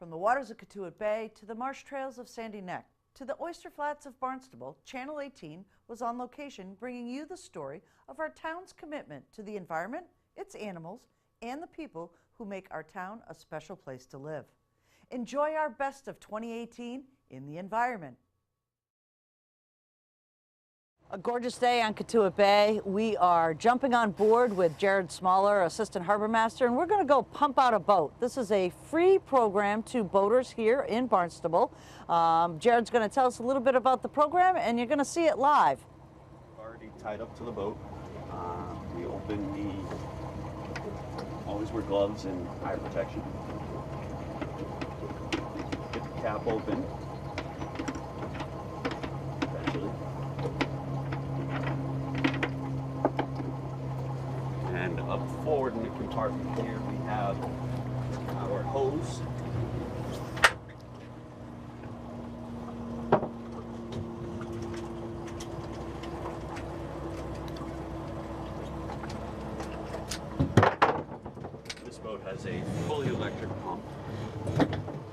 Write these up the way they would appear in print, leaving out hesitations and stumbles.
From the waters of Cotuit Bay to the marsh trails of Sandy Neck to the oyster flats of Barnstable, Channel 18 was on location bringing you the story of our town's commitment to the environment, its animals, and the people who make our town a special place to live. Enjoy our best of 2018 in the environment. A gorgeous day on Cotuit Bay. We are jumping on board with Jared Smaller, Assistant Harbor Master, and we're going to go pump out a boat. This is a free program to boaters here in Barnstable. Jared's going to tell us a little bit about the program, and you're going to see it live. Already tied up to the boat. We open always wear gloves and eye protection. Get the cap open. Eventually. And up forward in the compartment here we have our hose. This boat has a fully electric pump,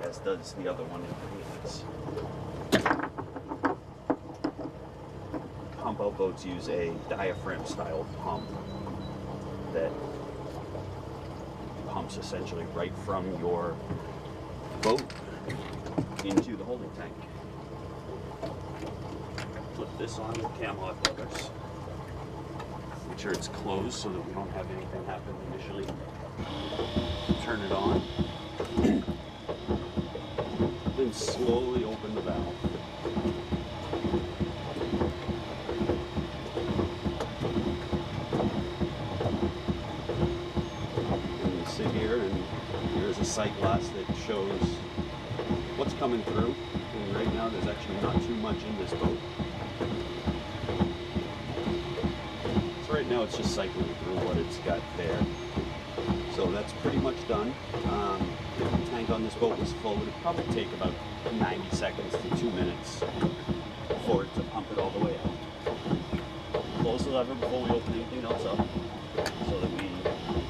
as does the other one. Pump out boats use a diaphragm style pump that pumps essentially right from your boat into the holding tank. Flip this on with Camelot covers. Make sure it's closed so that we don't have anything happen initially. Turn it on. Then slowly open the valve. Sight glass that shows what's coming through, and right now there's actually not too much in this boat. So right now it's just cycling through what it's got there. So that's pretty much done. If the tank on this boat was full, it would probably take about 90 seconds to 2 minutes for it to pump it all the way out. Close the lever before we open anything else up so that we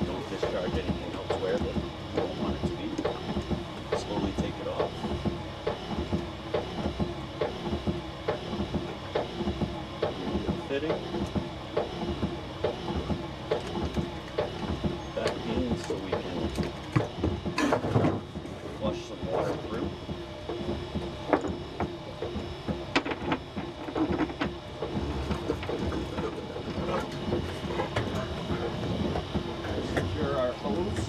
don't discharge anything elsewhere that we don't want it to be. Slowly take it off. Fitting. Back in so we can flush some water through. Secure our hose.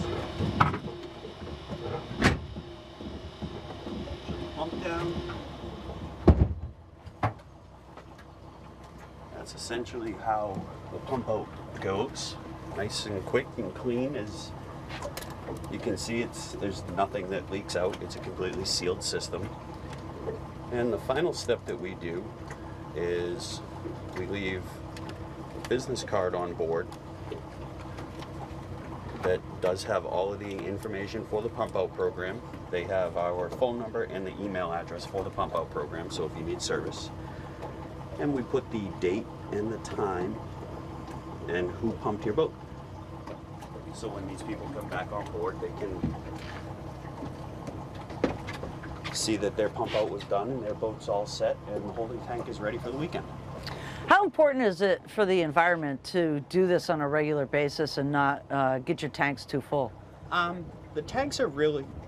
Pump down. That's essentially how the pump out goes. Nice and quick and clean. As you can see, there's nothing that leaks out. It's a completely sealed system. And the final step that we do is we leave a business card on board that does have all of the information for the pump out program. They have our phone number and the email address for the pump out program, so if you need service. And we put the date and the time and who pumped your boat. So when these people come back on board, they can see that their pump out was done and their boat's all set and the holding tank is ready for the weekend. How important is it for the environment to do this on a regular basis and not get your tanks too full? The tanks are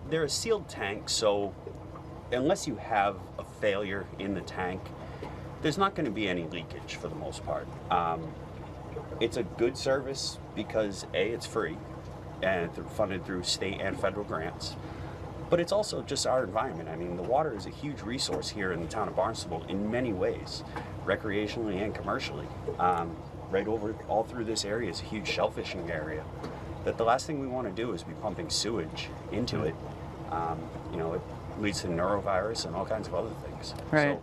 they're a sealed tank, so unless you have a failure in the tank, there's not going to be any leakage for the most part. It's a good service because A, it's free and funded through state and federal grants, but it's also just our environment. I mean, the water is a huge resource here in the town of Barnstable in many ways, recreationally and commercially. Right over all through this area is a huge shellfishing area that the last thing we want to do is be pumping sewage into it. You know, it leads to norovirus and all kinds of other things. Right.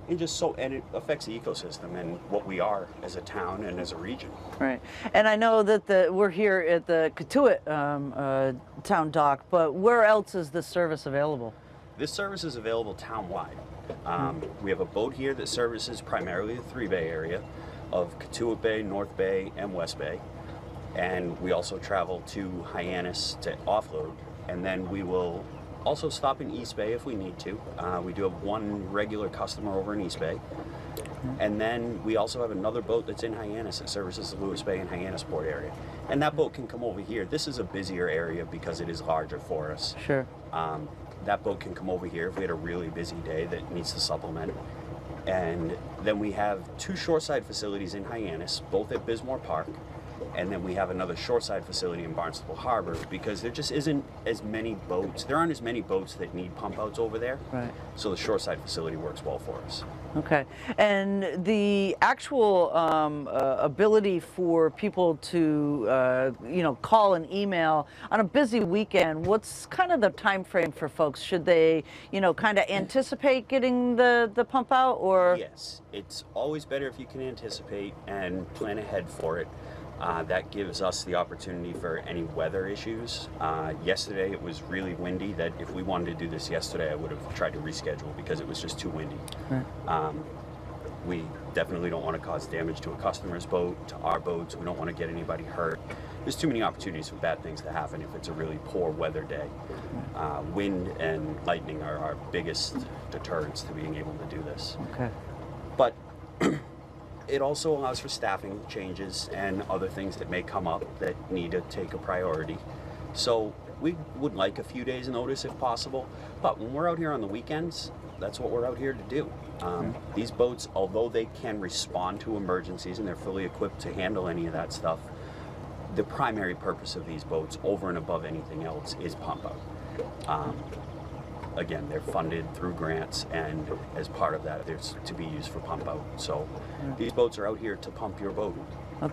And it affects the ecosystem and what we are as a town and as a region. Right. And I know that we're here at the Cotuit town dock, but where else is this service available? This service is available town-wide. We have a boat here that services primarily the 3 Bay area of Cotuit Bay, North Bay, and West Bay. And we also travel to Hyannis to offload, and then we will Also stop in East Bay if we need to. We do have one regular customer over in East Bay. And then we also have another boat that's in Hyannis that services the Lewis Bay and Hyannis Port area. And that boat can come over here. This is a busier area because it is larger for us. Sure. That boat can come over here if we had a really busy day that needs to supplement. And then we have two shoreside facilities in Hyannis, both at Bismore Park. And then we have another shoreside facility in Barnstable Harbor because there just isn't as many boats. There aren't as many boats that need pump outs over there. Right. So the shoreside facility works well for us. Okay. And the actual ability for people to, call and email on a busy weekend, what's kind of the time frame for folks? Should they, kind of anticipate getting the pump out, or? Yes. It's always better if you can anticipate and plan ahead for it. That gives us the opportunity for any weather issues. Yesterday it was really windy that if we wanted to do this yesterday, I would have tried to reschedule because it was just too windy. Right. We definitely don't want to cause damage to a customer's boat, to our boats. We don't want to get anybody hurt. There's too many opportunities for bad things to happen if it's a really poor weather day. Wind and lightning are our biggest deterrents to being able to do this. Okay. But it also allows for staffing changes and other things that may come up that need to take a priority. So we would like a few days notice if possible, but when we're out here on the weekends, that's what we're out here to do. These boats, although they can respond to emergencies and they're fully equipped to handle any of that stuff, the primary purpose of these boats, over and above anything else, is pump out. Again, they're funded through grants, and as part of that, there's to be used for pump out. So these boats are out here to pump your boat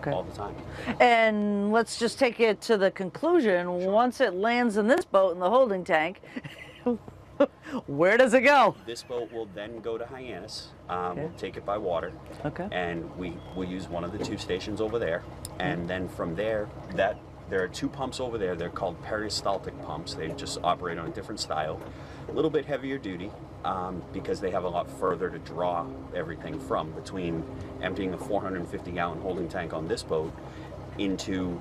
all the time. And let's just take it to the conclusion. Sure. Once it lands in this boat in the holding tank, where does it go? This boat will then go to Hyannis. We'll take it by water. Okay. And we will use one of the two stations over there. And then from there, there are two pumps over there. They're called peristaltic pumps. They just operate on a different style. A little bit heavier duty because they have a lot further to draw everything from, between emptying a 450-gallon holding tank on this boat into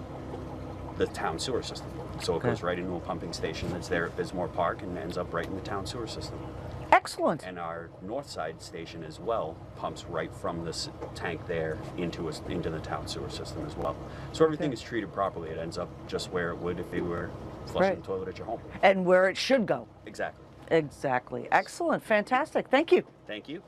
the town sewer system. So it goes right into a pumping station that's there at Bismore Park and ends up right in the town sewer system. Excellent. And our north side station as well pumps right from this tank there into the town sewer system as well. So everything is treated properly. It ends up just where it would if you were flushing the toilet at your home. And where it should go. Exactly. Exactly. Excellent. Fantastic. Thank you. Thank you.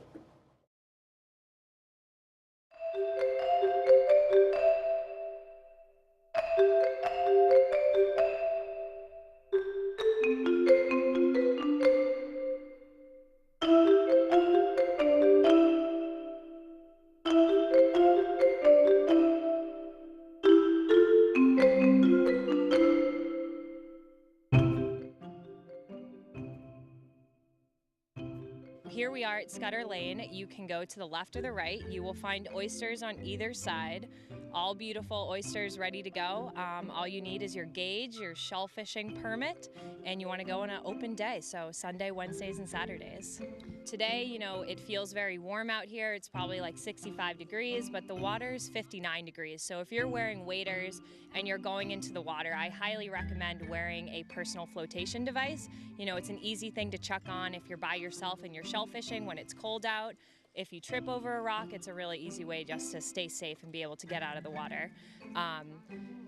Here we are at Scudder Lane. You can go to the left or the right. You will find oysters on either side. All beautiful oysters ready to go. All you need is your gauge, your shell fishing permit, and you want to go on an open day, so Sunday, Wednesdays, and Saturdays. Today, it feels very warm out here. It's probably like 65 degrees, but the water is 59 degrees. So if you're wearing waders and you're going into the water, I highly recommend wearing a personal flotation device. It's an easy thing to chuck on if you're by yourself and you're shell fishing when it's cold out. If you trip over a rock, it's a really easy way just to stay safe and be able to get out of the water.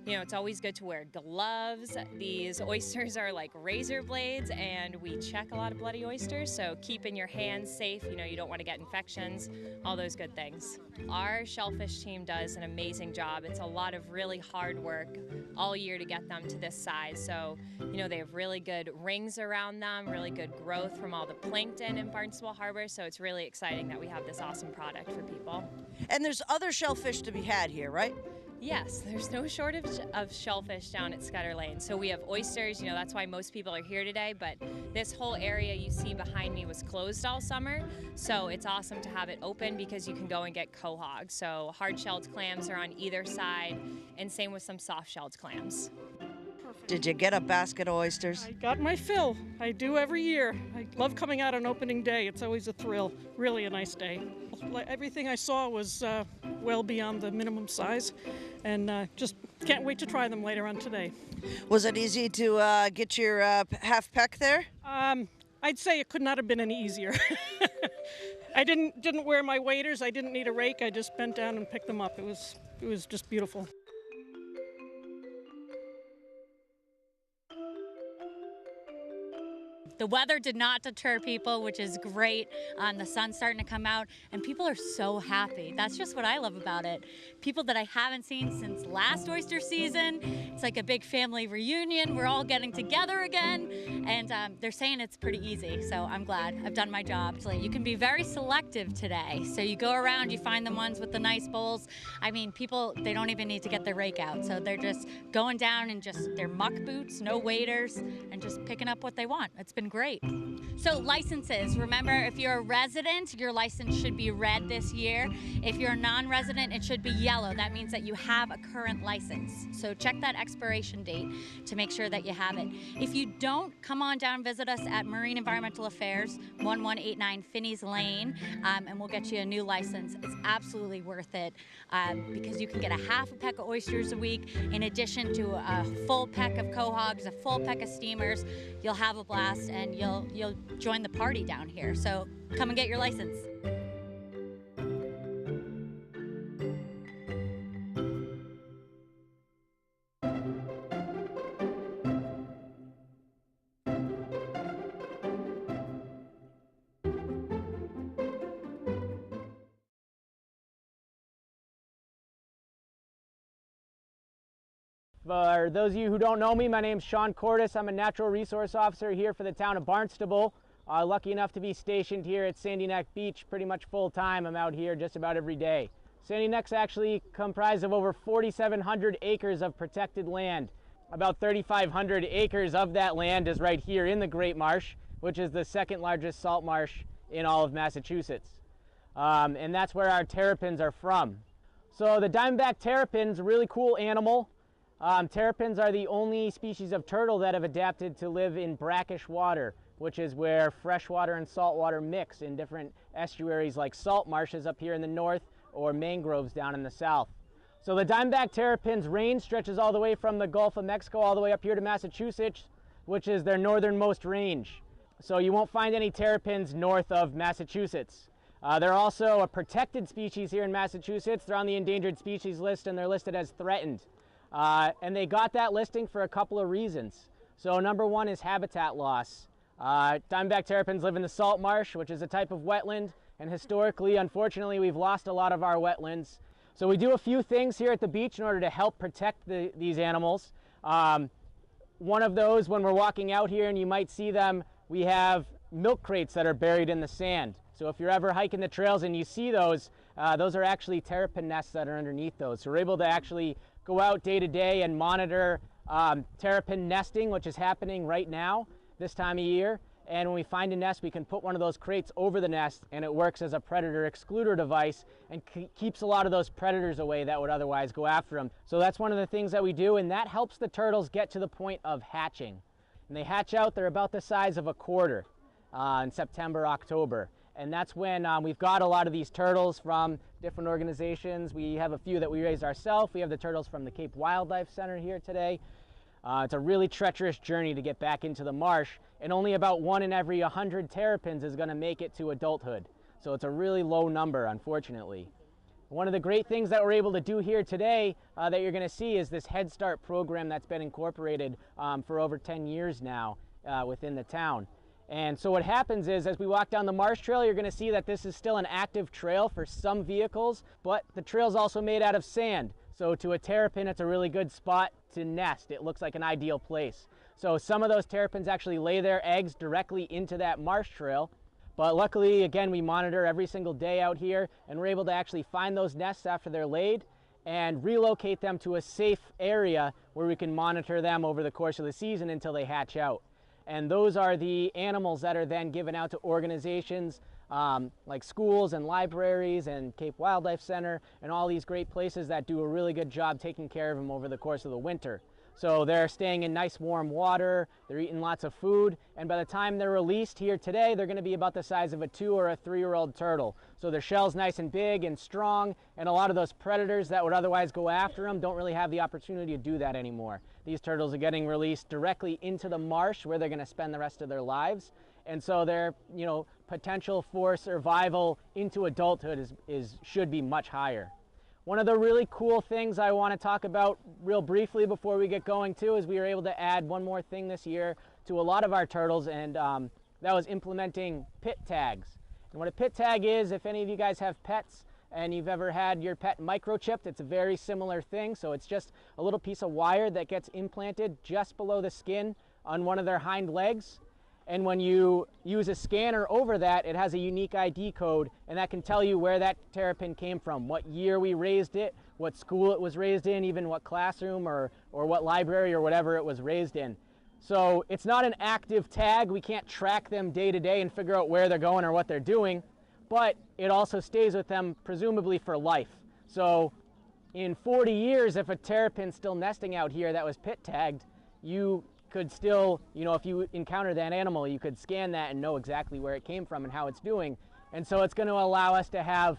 It's always good to wear gloves. These oysters are like razor blades, and we check a lot of bloody oysters, so keeping your hands safe, you don't want to get infections, all those good things. Our shellfish team does an amazing job. It's a lot of really hard work all year to get them to this size, so they have really good rings around them, really good growth from all the plankton in Barnstable Harbor, so it's really exciting that we have this awesome product for people. And there's other shellfish to be had here, right? Yes, there's no shortage of shellfish down at Scudder Lane. So we have oysters, that's why most people are here today, but this whole area you see behind me was closed all summer, so it's awesome to have it open because you can go and get quahogs. So hard-shelled clams are on either side, and same with some soft-shelled clams. Did you get a basket of oysters? I got my fill. I do every year. I love coming out on opening day. It's always a thrill. Really a nice day. Everything I saw was well beyond the minimum size, and just can't wait to try them later on today. Was it easy to get your half peck there? I'd say it could not have been any easier. I didn't wear my waders. I didn't need a rake. I just bent down and picked them up. It was just beautiful. The weather did not deter people, which is great. The sun's starting to come out, and people are so happy. That's just what I love about it. People that I haven't seen since last oyster season. It's like a big family reunion. We're all getting together again, and they're saying it's pretty easy, so I'm glad. I've done my job. So you can be very selective today. So you go around, you find the ones with the nice bowls. I mean, people, they don't even need to get their rake out, so they're just going down in just their muck boots, no waders, and just picking up what they want. It's been great. So licenses, remember, if you're a resident, your license should be red this year. If you're a non-resident, it should be yellow. That means that you have a current license. So check that expiration date to make sure that you have it. If you don't, come on down, visit us at Marine Environmental Affairs, 1189 Finney's Lane, and we'll get you a new license. It's absolutely worth it because you can get a half a peck of oysters a week in addition to a full peck of quahogs, a full peck of steamers. You'll have a blast, and you'll join the party down here. So come and get your license. For those of you who don't know me, my name's Sean Cordes. I'm a natural resource officer here for the town of Barnstable. Lucky enough to be stationed here at Sandy Neck Beach pretty much full time. I'm out here just about every day. Sandy Neck's actually comprised of over 4,700 acres of protected land. About 3,500 acres of that land is right here in the Great Marsh, which is the second largest salt marsh in all of Massachusetts. And that's where our terrapins are from. So the diamondback terrapin's a really cool animal. Terrapins are the only species of turtle that have adapted to live in brackish water, which is where freshwater and saltwater mix in different estuaries like salt marshes up here in the north or mangroves down in the south. So the diamondback terrapin's range stretches all the way from the Gulf of Mexico all the way up here to Massachusetts, which is their northernmost range. So you won't find any terrapins north of Massachusetts. They're also a protected species here in Massachusetts. They're on the endangered species list, and they're listed as threatened. And they got that listing for a couple of reasons. So number one is habitat loss. Diamondback terrapins live in the salt marsh, which is a type of wetland, and historically, unfortunately, we've lost a lot of our wetlands. So we do a few things here at the beach in order to help protect these animals. One of those, when we're walking out here and you might see them, we have milk crates that are buried in the sand. So if you're ever hiking the trails and you see those are actually terrapin nests that are underneath those. So we're able to actually go out day to day and monitor terrapin nesting, which is happening right now, this time of year. And when we find a nest, we can put one of those crates over the nest, and it works as a predator excluder device and keeps a lot of those predators away that would otherwise go after them. So that's one of the things that we do, and that helps the turtles get to the point of hatching. And they hatch out, they're about the size of a quarter in September, October. And that's when we've got a lot of these turtles from different organizations. We have a few that we raised ourselves. We have the turtles from the Cape Wildlife Center here today. It's a really treacherous journey to get back into the marsh, and only about 1 in every 100 terrapins is going to make it to adulthood. So it's a really low number, unfortunately. One of the great things that we're able to do here today that you're going to see is this Head Start program that's been incorporated for over 10 years now within the town. And so what happens is, as we walk down the marsh trail, you're going to see that this is still an active trail for some vehicles, but the trail's also made out of sand. So to a terrapin, it's a really good spot to nest. It looks like an ideal place. So some of those terrapins actually lay their eggs directly into that marsh trail. But luckily, again, we monitor every single day out here, and we're able to actually find those nests after they're laid and relocate them to a safe area where we can monitor them over the course of the season until they hatch out. And those are the animals that are then given out to organizations like schools and libraries and Cape Wildlife Center and all these great places that do a really good job taking care of them over the course of the winter. So they're staying in nice warm water, they're eating lots of food, and by the time they're released here today, they're going to be about the size of a 2 or a 3-year-old turtle. So their shell's nice and big and strong, and a lot of those predators that would otherwise go after them don't really have the opportunity to do that anymore. These turtles are getting released directly into the marsh where they're going to spend the rest of their lives, and so their potential for survival into adulthood should be much higher. One of the really cool things I want to talk about real briefly before we get going too is we were able to add one more thing this year to a lot of our turtles, and that was implementing pit tags. And what a pit tag is, if any of you guys have pets and you've ever had your pet microchipped, it's a very similar thing. So it's just a little piece of wire that gets implanted just below the skin on one of their hind legs. And when you use a scanner over that, it has a unique ID code, and that can tell you where that terrapin came from, what year we raised it, what school it was raised in, even what classroom or what library or whatever it was raised in. So it's not an active tag. We can't track them day to day and figure out where they're going or what they're doing, but it also stays with them presumably for life. So in 40 years, if a terrapin's still nesting out here that was pit tagged, you could still, if you encounter that animal, you could scan that and know exactly where it came from and how it's doing. And so it's going to allow us to have,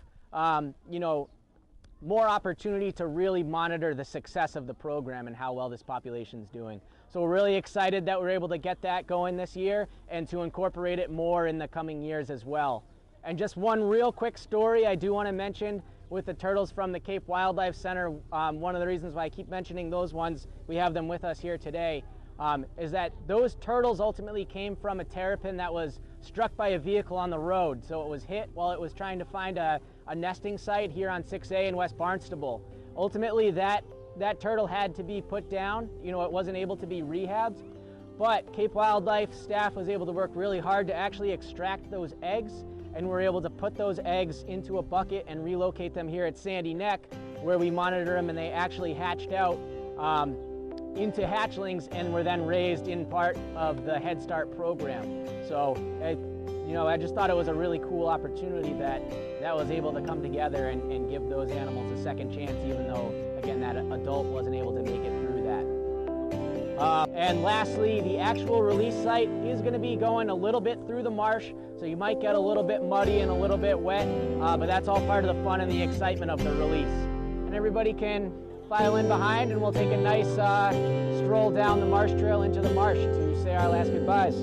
more opportunity to really monitor the success of the program and how well this population is doing. So we're really excited that we're able to get that going this year and to incorporate it more in the coming years as well. And just one real quick story I do want to mention with the turtles from the Cape Wildlife Center. One of the reasons why I keep mentioning those ones, we have them with us here today, is that those turtles ultimately came from a terrapin that was struck by a vehicle on the road. So it was hit while it was trying to find a nesting site here on 6A in West Barnstable. Ultimately, that turtle had to be put down. It wasn't able to be rehabbed, but Cape Wildlife staff was able to work really hard to actually extract those eggs, and we're able to put those eggs into a bucket and relocate them here at Sandy Neck, where we monitor them, and they actually hatched out into hatchlings and were then raised in part of the Head Start program. So I just thought it was a really cool opportunity that was able to come together and give those animals a second chance, even though, again, that adult wasn't able to make it through that. And lastly, the actual release site is going to be going a little bit through the marsh, so you might get a little bit muddy and a little bit wet, but that's all part of the fun and the excitement of the release. And everybody can file in behind, and we'll take a nice stroll down the marsh trail into the marsh to say our last goodbyes.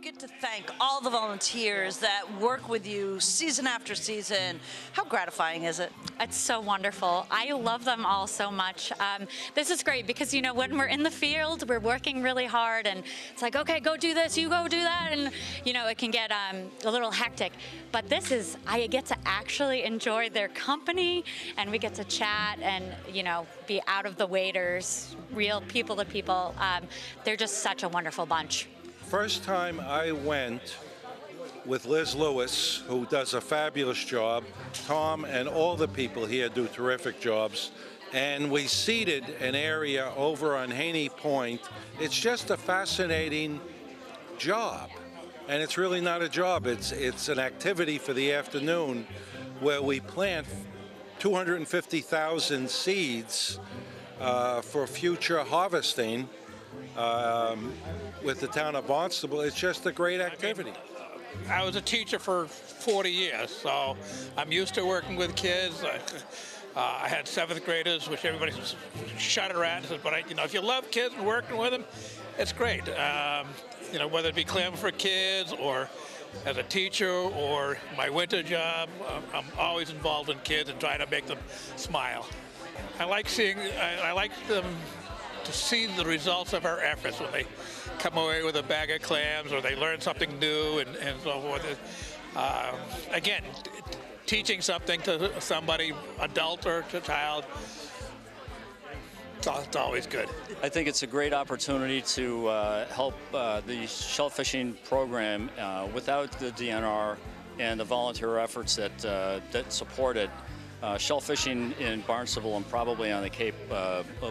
get to thank all the volunteers that work with you season after season. How gratifying is it? It's so wonderful. I love them all so much. This is great because, you know, when we're in the field, we're working really hard and it's like, okay, go do this, you go do that. And, you know, it can get a little hectic. But this is, I get to actually enjoy their company and we get to chat and, you know, be out of the waiters, real people to people. They're just such a wonderful bunch. First time I went with Liz Lewis, who does a fabulous job, Tom and all the people here do terrific jobs, and we seeded an area over on Haney Point. It's just a fascinating job, and it's really not a job. It's an activity for the afternoon where we plant 250,000 seeds for future harvesting with the town of Barnstable. It's just a great activity. I was a teacher for 40 years, so I'm used to working with kids. I had 7th graders, which everybody shudder at, but if you love kids and working with them, it's great. Whether it be clamming for kids or as a teacher or my winter job, I'm always involved in kids and trying to make them smile. I like them to see the results of our efforts when they come away with a bag of clams or they learn something new and so forth. Again, teaching something to somebody, adult or to child, it's always good. I think it's a great opportunity to help the shell fishing program. Without the DNR and the volunteer efforts that support it, shell fishing in Barnstable and probably on the Cape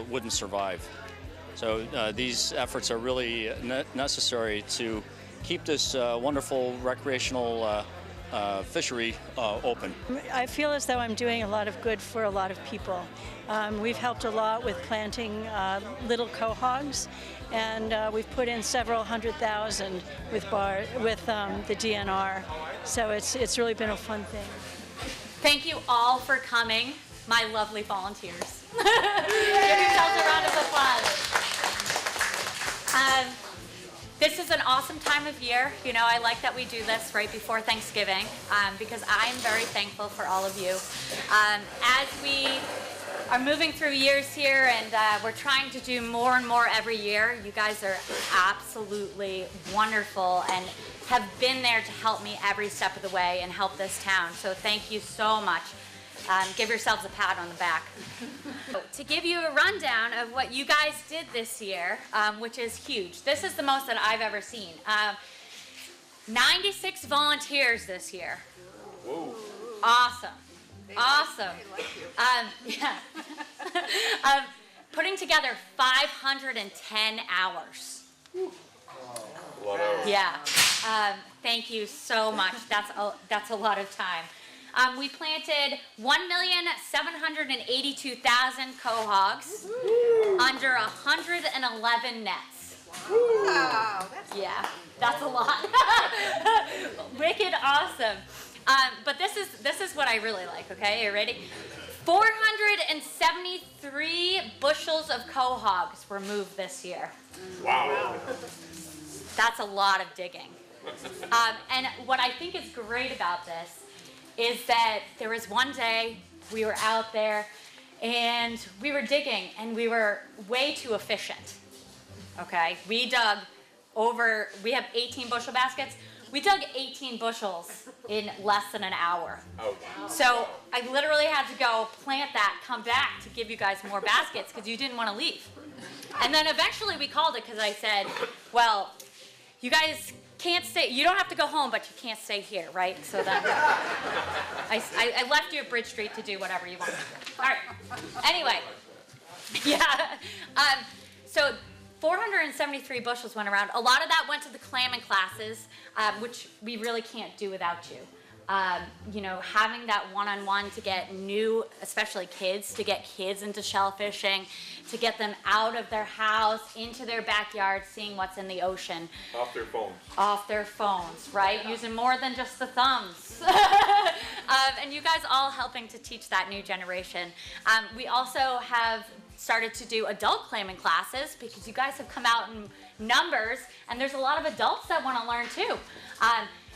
wouldn't survive. So these efforts are really necessary to keep this wonderful recreational fishery open. I feel as though I'm doing a lot of good for a lot of people. We've helped a lot with planting little quahogs, and we've put in several 100,000 with the DNR. So it's really been a fun thing. Thank you all for coming, my lovely volunteers. Give yourselves a round of applause. This is an awesome time of year. You know, I like that we do this right before Thanksgiving because I'm very thankful for all of you. As we are moving through years here and we're trying to do more and more every year, you guys are absolutely wonderful and have been there to help me every step of the way and help this town. So thank you so much. Give yourselves a pat on the back. To give you a rundown of what you guys did this year, which is huge. This is the most that I've ever seen. 96 volunteers this year. Whoa. Awesome. Awesome. Putting together 510 hours. Yeah. Thank you so much. That's a lot of time. We planted 1,782,000 quahogs under 111 nets. Wow, that's a lot. Wicked awesome. But this is what I really like. Okay, you ready? 473 bushels of quahogs were moved this year. Wow. That's a lot of digging. And what I think is great about this is that there was one day we were out there and we were digging and we were way too efficient. Okay, we have 18 bushel baskets. We dug 18 bushels in less than an hour. Oh, wow. So I literally had to go plant that, come back to give you guys more baskets because you didn't want to leave. And then eventually we called it because I said, well, you guys can't stay, you don't have to go home, but you can't stay here, right? So then I left you at Bridge Street to do whatever you want to do. All right, anyway, yeah. So 473 bushels went around. A lot of that went to the clamming classes, which we really can't do without you. Having that one-on-one to get new, especially kids, to get kids into shell fishing, to get them out of their house, into their backyard, seeing what's in the ocean. Off their phones. Off their phones, right? Using more than just the thumbs. And you guys all helping to teach that new generation. We also have started to do adult clamming classes because you guys have come out in numbers, and there's a lot of adults that want to learn too.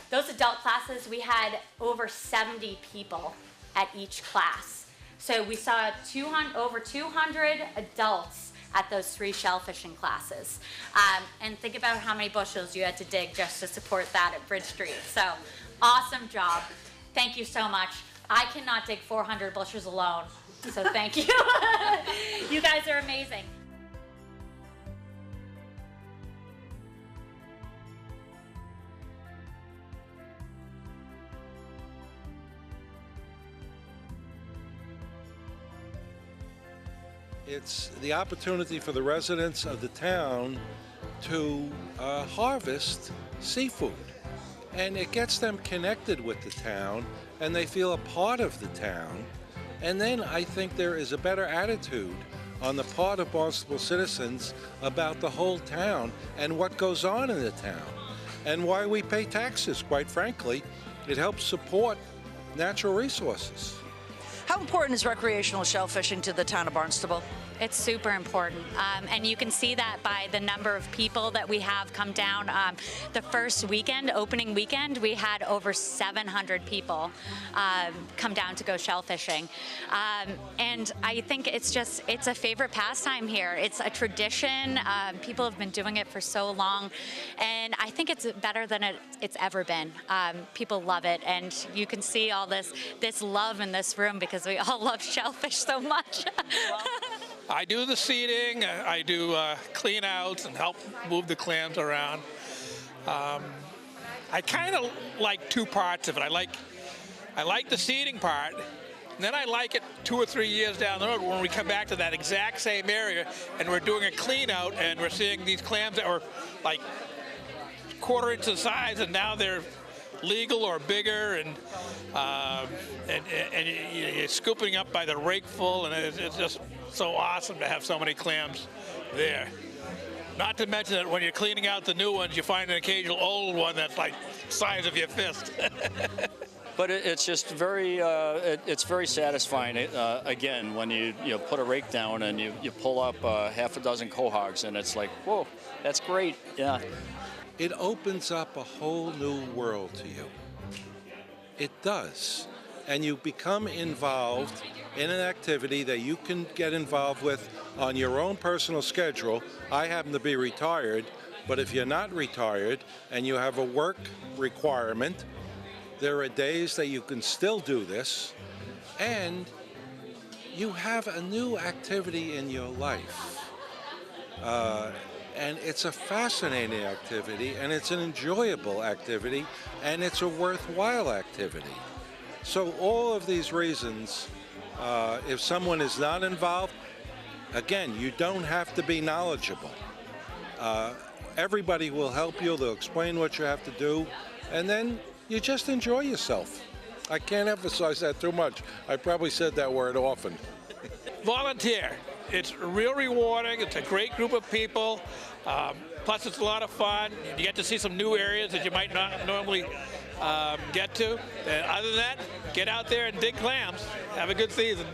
Those adult classes, we had over 70 people at each class. So we saw over 200 adults at those 3 shellfishing classes. And think about how many bushels you had to dig just to support that at Bridge Street. So awesome job. Thank you so much. I cannot dig 400 bushels alone, so thank you. You guys are amazing. It's the opportunity for the residents of the town to harvest seafood. And it gets them connected with the town, and they feel a part of the town. And then I think there is a better attitude on the part of Barnstable citizens about the whole town and what goes on in the town and why we pay taxes, quite frankly. It helps support natural resources. How important is recreational shellfishing to the town of Barnstable? It's super important, and you can see that by the number of people that we have come down. The first weekend, opening weekend, we had over 700 people come down to go shellfishing. And I think it's a favorite pastime here. It's a tradition. People have been doing it for so long, and I think it's better than it's ever been. People love it, and you can see all this love in this room because we all love shellfish so much. I do the seeding, I do clean outs and help move the clams around. I kind of like 2 parts of it. I like the seeding part, and then I like it 2 or 3 years down the road when we come back to that exact same area and we're doing a clean out and we're seeing these clams that were like 1/4 inch the size, and now they're legal or bigger, and you're scooping up by the rakeful, and it's just so awesome to have so many clams there. Not to mention that when you're cleaning out the new ones, you find an occasional old one that's like the size of your fist. But it's just very, it's very satisfying, again, when you put a rake down and you pull up 6 quahogs, and it's like, whoa, that's great, yeah. It opens up a whole new world to you. It does. And you become involved in an activity that you can get involved with on your own personal schedule. I happen to be retired, but if you're not retired and you have a work requirement, there are days that you can still do this, and you have a new activity in your life. And it's a fascinating activity, and it's an enjoyable activity, and it's a worthwhile activity. So all of these reasons, if someone is not involved, again, you don't have to be knowledgeable. Everybody will help you. They'll explain what you have to do, and then you just enjoy yourself. I can't emphasize that too much. I probably said that word often. Volunteer. It's real rewarding. It's a great group of people. Plus, it's a lot of fun. You get to see some new areas that you might not normally get to. And other than that, get out there and dig clams. Have a good season.